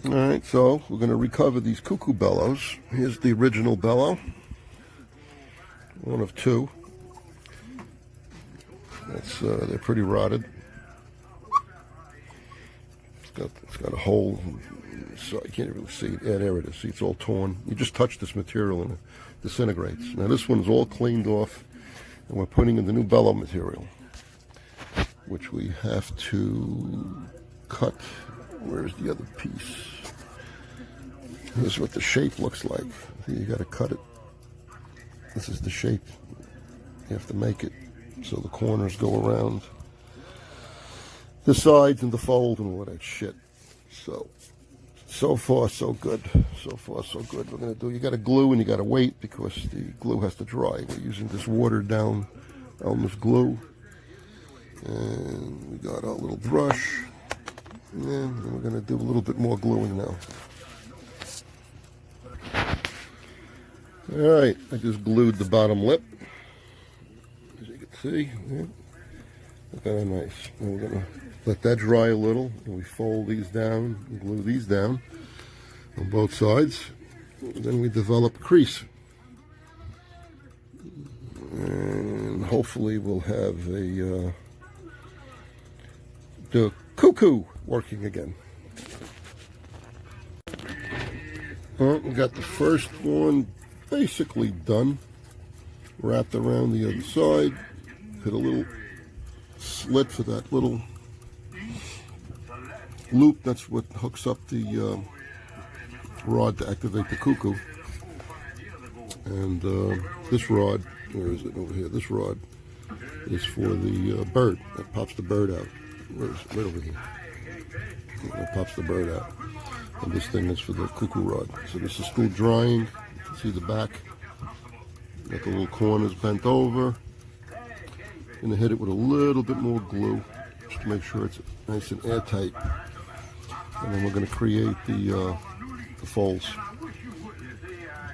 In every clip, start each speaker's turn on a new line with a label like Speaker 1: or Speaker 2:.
Speaker 1: Alright, so we're going to recover these Cuckoo Bellows. Here's the original bellow. One of two. They're pretty rotted. It's got a hole, so you can't really see it. Yeah, there it is. See, it's all torn. You just touch this material and it disintegrates. Now this one's all cleaned off, and we're putting in the new bellow material, which we have to cut. Where's the other piece? This is what the shape looks like. You got to cut it. This is the shape. You have to make it so the corners go around the sides and the fold and all that shit. So far so good. So far so good. We're gonna do. You got to glue and you got to wait because the glue has to dry. We're using this watered down Elmer's glue, and we got our little brush. And we're going to do a little bit more gluing now. Alright, I just glued the bottom lip, as you can see. Yeah. Very nice. And we're going to let that dry a little, and we fold these down and glue these down on both sides. And then we develop a crease. And hopefully we'll have the Cuckoo working again. Well, we got the first one basically done. Wrapped around the other side. Put a little slit for that little loop. That's what hooks up the rod to activate the Cuckoo. And this rod, where is it over here? This rod is for the bird. That pops the bird out. Where is it? Right over here. That pops the bird out. And this thing is for the Cuckoo rod. So this is still drying. You can see the back. Got the little corners bent over. Gonna hit it with a little bit more glue just to make sure it's nice and airtight. And then we're gonna create the folds.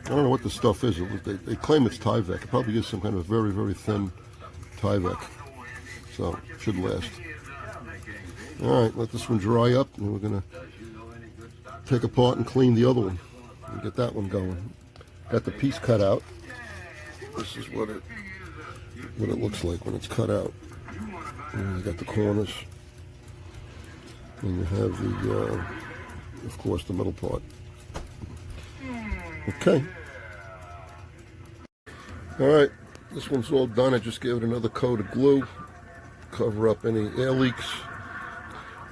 Speaker 1: I don't know what the stuff is. They claim it's Tyvek. It probably is some kind of very, very thin Tyvek. So it should last. Alright, let this one dry up, and we're going to take apart and clean the other one and get that one going. Got the piece cut out. This is what it looks like when it's cut out. And you got the corners. And you have the, of course, the middle part. Okay. Alright, this one's all done. I just gave it another coat of glue. Cover up any air leaks.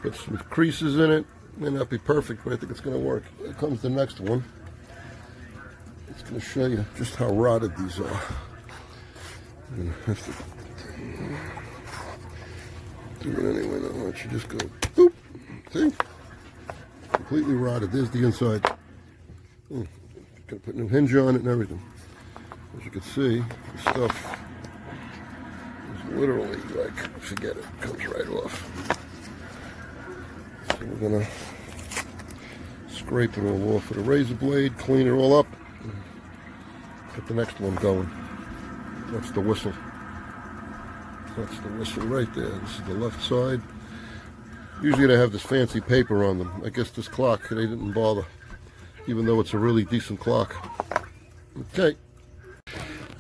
Speaker 1: Put some creases in it. May not be perfect, but I think it's going to work. Here comes the next one. It's going to show you just how rotted these are. I'm going to have to do it anyway. Now, why don't you just go, boop. See? Completely rotted. There's the inside. Going to put a new hinge on it and everything. As you can see, the stuff is literally like, forget it, comes right off. So we're going to scrape it all off with a razor blade, clean it all up, and get the next one going. That's the whistle. That's the whistle right there. This is the left side. Usually they have this fancy paper on them. I guess this clock, they didn't bother, even though it's a really decent clock. Okay.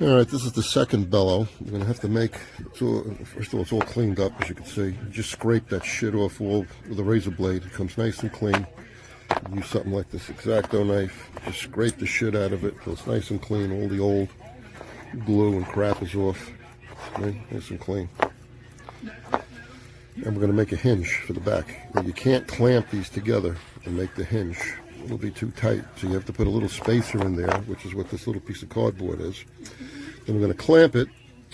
Speaker 1: Alright, this is the second bellow. We're going to have to make, first of all, it's all cleaned up, as you can see. You just scrape that shit off all with a razor blade. It comes nice and clean. Use something like this X-Acto knife. Just scrape the shit out of it till it's nice and clean. All the old glue and crap is off. Okay? Nice and clean. And we're going to make a hinge for the back. Now, you can't clamp these together and make the hinge. It'll be too tight, so you have to put a little spacer in there, which is what this little piece of cardboard is. Then we're going to clamp it,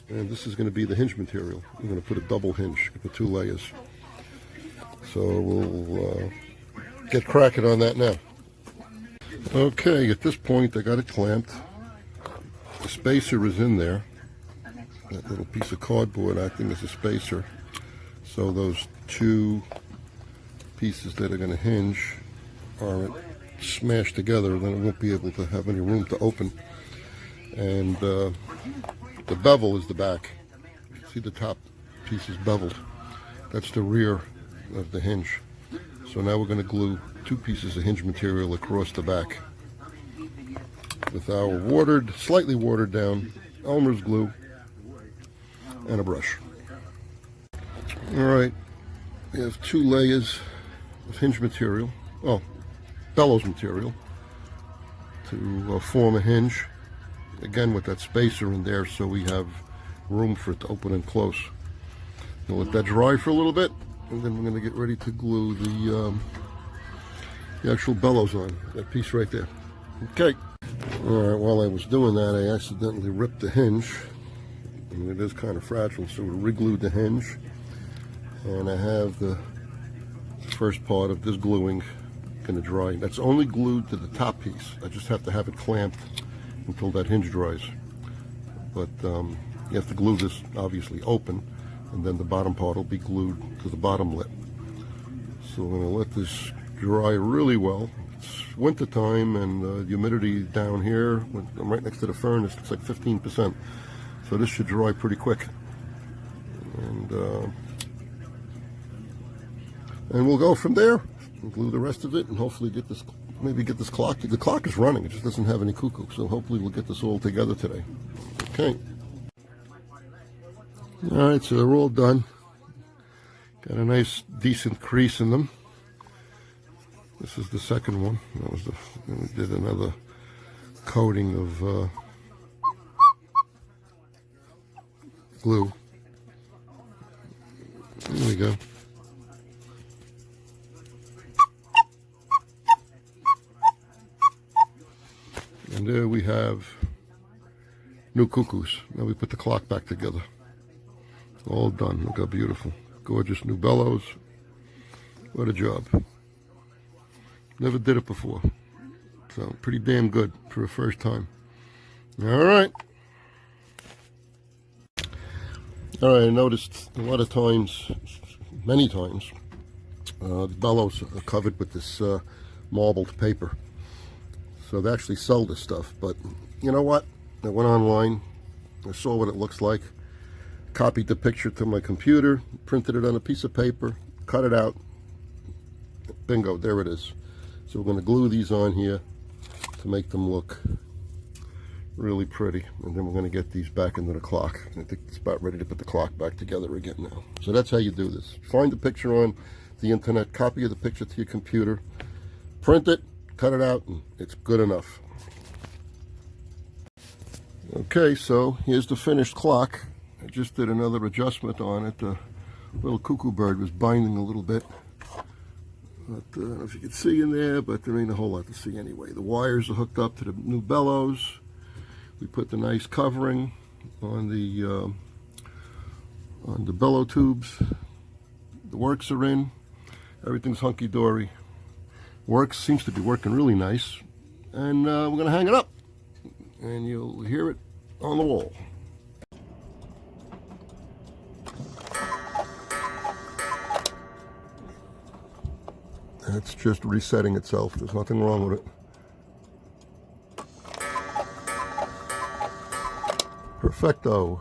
Speaker 1: and this is going to be the hinge material. We're going to put a double hinge, put 2 layers. So we'll get cracking on that now. Okay, at this point I got it clamped. The spacer is in there. That little piece of cardboard acting as a spacer. So those 2 pieces that are going to hinge are smashed together, then it won't be able to have any room to open. And the bevel is the back. You see the top piece is beveled. That's the rear of the hinge. So now we're going to glue 2 pieces of hinge material across the back with our slightly watered down Elmer's glue and a brush. Alright, we have 2 layers of hinge material, bellows material, to form a hinge, again with that spacer in there so we have room for it to open and close. We'll let that dry for a little bit, and then we're going to get ready to glue the actual bellows on, that piece right there. Okay. Alright, while I was doing that, I accidentally ripped the hinge. And it is kind of fragile, so we re-glued the hinge. And I have the first part of this gluing going to dry. That's only glued to the top piece. I just have to have it clamped until that hinge dries. But you have to glue this obviously open, and then the bottom part will be glued to the bottom lip. So we're going to let this dry really well. It's winter time, and the humidity down here, I'm right next to the furnace, it's like 15%. So this should dry pretty quick. And we'll go from there and glue the rest of it, and hopefully get this clock. The clock is running, it just doesn't have any cuckoo, so hopefully we'll get this all together today. Okay. Alright, so they're all done. Got a nice decent crease in them. This is the second one. That was we did another coating of glue. There we go. And there we have new cuckoos. Now we put the clock back together. All done. Look how beautiful. Gorgeous new bellows. What a job. Never did it before. So pretty damn good for a first time. Alright. Alright, I noticed a lot of times, many times, the bellows are covered with this marbled paper. So they actually sell this stuff. But you know what? I went online. I saw what it looks like. Copied the picture to my computer. Printed it on a piece of paper. Cut it out. Bingo, there it is. So we're going to glue these on here to make them look really pretty. And then we're going to get these back into the clock. I think it's about ready to put the clock back together again now. So that's how you do this. Find the picture on the internet, copy of the picture to your computer, print it, cut it out, and it's good enough. Okay, so here's the finished clock. I just did another adjustment on it. The little cuckoo bird was binding a little bit. But, I don't know if you can see in there, but there ain't a whole lot to see anyway. The wires are hooked up to the new bellows. We put the nice covering on the bellow tubes. The works are in. Everything's hunky-dory. Works seems to be working really nice. And we're going to hang it up. And you'll hear it on the wall. It's just resetting itself. There's nothing wrong with it. Perfecto.